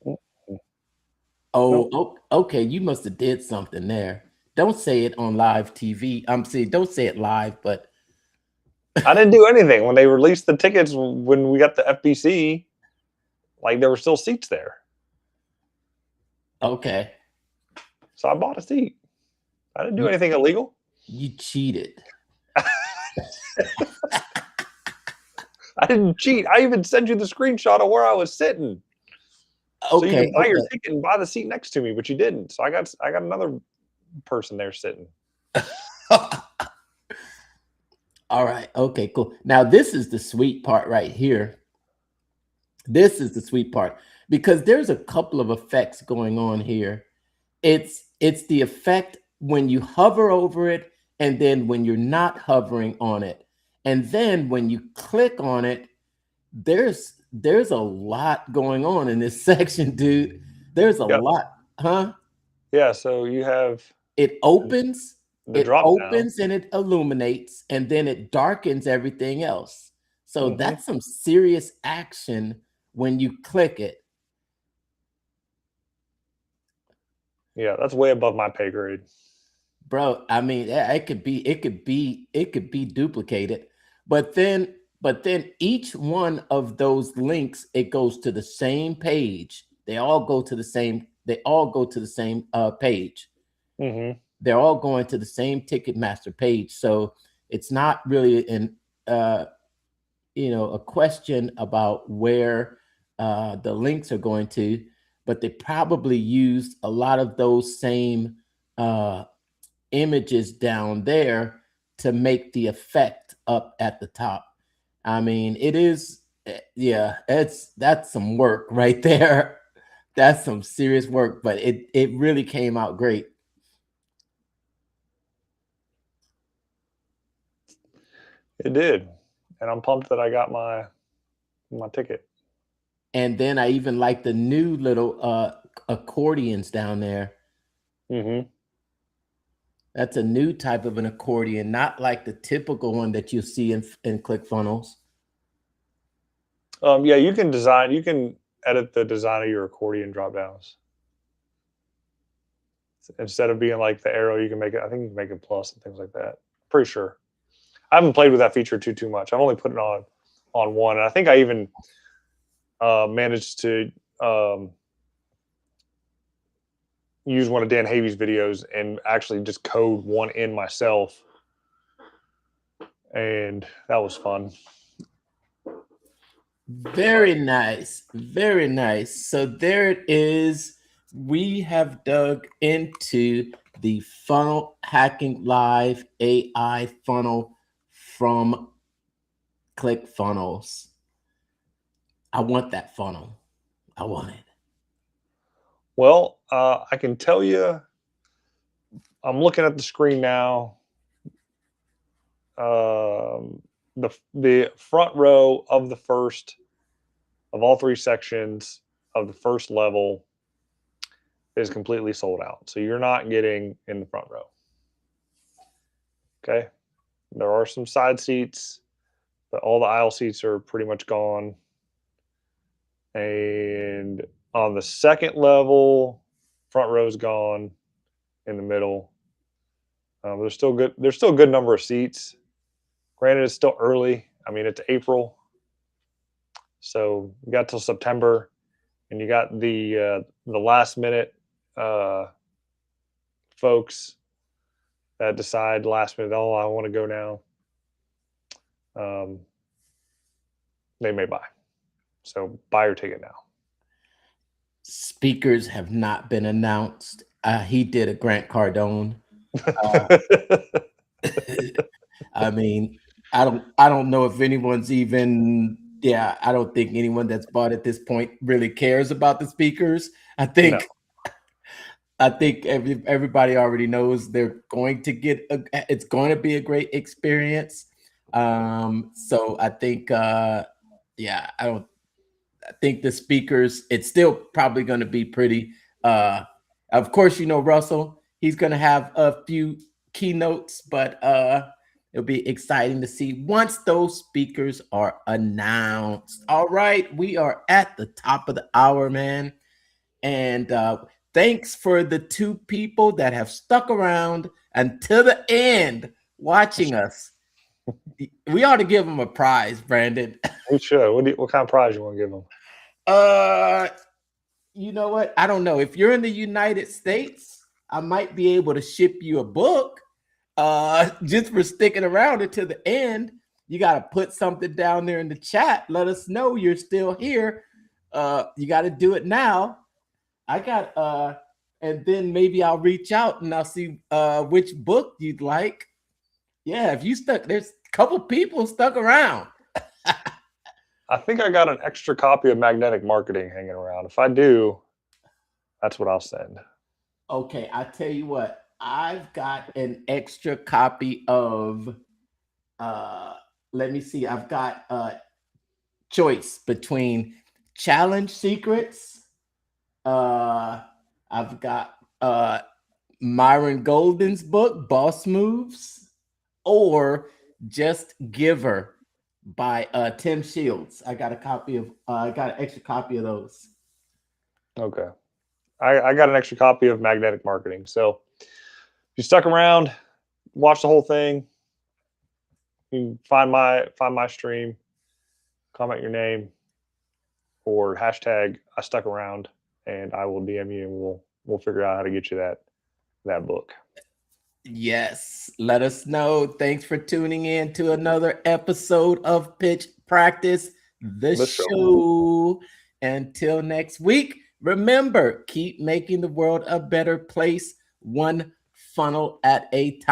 Mm-hmm. Oh, Nope. okay. You must have did something there. Don't say it on live TV. I'm saying don't say it live, but I didn't do anything. When they released the tickets, when we got the FBC, like there were still seats there. okay. So I bought a seat. I didn't do You, anything illegal. you cheated. I didn't cheat. I even sent you the screenshot of where I was sitting. So you Okay. can buy your ticket and buy the seat next to me, but you didn't. So I got another person there sitting. All right. Okay, cool. Now this is the sweet part right here. This is the sweet part because there's a couple of effects going on here. It's the effect when you hover over it and then when you're not hovering on it. And then when you click on it, there's a lot going on in this section, dude. There's a Yep. lot, huh? Yeah. So you have It opens, the drop down. and it illuminates, and then it darkens everything else. So Mm-hmm. that's some serious action when you click it. Yeah, that's way above my pay grade. Bro, I mean, it could be duplicated. But then each one of those links, it goes to the same page. They all go to the same page. Mm-hmm. They're all going to the same Ticketmaster page. So it's not really a question about where the links are going to, but they probably used a lot of those same images down there to make the effect up at the top. I mean, it is, yeah, that's some work right there. That's some serious work, but it really came out great. It did, and I'm pumped that I got my ticket. And then I even like the new little accordions down there. Mm-hmm. That's a new type of an accordion, not like the typical one that you see in ClickFunnels. Yeah, you can edit the design of your accordion drop downs. Instead of being like the arrow, you can make it. I think you can make it plus and things like that. Pretty sure. I haven't played with that feature too much. I've only put it on one, and I think I even managed to use one of Dan Havey's videos and actually just code one in myself, and that was fun. Very nice. Very nice. So there it is. We have dug into the Funnel Hacking Live AI funnel from ClickFunnels. I want that funnel. I want it. Well, I can tell you, I'm looking at the screen now. The front row of all 3 sections of the first level is completely sold out. So you're not getting in the front row. Okay. There are some side seats, but all the aisle seats are pretty much gone. And on the second level, front row is gone. In the middle, there's still a good number of seats. Granted, it's still early. I mean, it's April, so you got till September, and you got the last minute folks that decide last minute, oh, I want to go now. They may buy. So buy your ticket now. Speakers have not been announced. He did a Grant Cardone. I mean, I don't know if anyone's even. Yeah, I don't think anyone that's bought at this point really cares about the speakers. I think I think everybody already knows they're going to get it's going to be a great experience. So I think, yeah, I think the speakers, it's still probably going to be pretty. Of course, Russell, he's going to have a few keynotes, but it'll be exciting to see once those speakers are announced. All right, we are at the top of the hour, man. And thanks for the 2 people that have stuck around until the end watching us. We ought to give them a prize, Brandon. We should. What kind of prize you want to give them? You know what? I don't know. If you're in the United States, I might be able to ship you a book just for sticking around until the end. You got to put something down there in the chat. Let us know you're still here. You got to do it now. I got and then maybe I'll reach out and I'll see which book you'd like. Yeah, if you stuck, there's a couple people stuck around. I think I got an extra copy of Magnetic Marketing hanging around. If I do, that's what I'll send. Okay, I tell you what, I've got an extra copy of let me see, I've got choice between Challenge Secrets. I've got Myron Golden's book, Boss Moves, or Just Giver by Tim Shields. I got a copy of I got an extra copy of those. Okay. I got an extra copy of Magnetic Marketing. So if you stuck around, watch the whole thing, you can find my stream, comment your name, or hashtag I stuck around, and I will DM you and we'll figure out how to get you that book. Yes, let us know. Thanks for tuning in to another episode of Pitch Practice, the show. Until next week, remember, keep making the world a better place, one funnel at a time.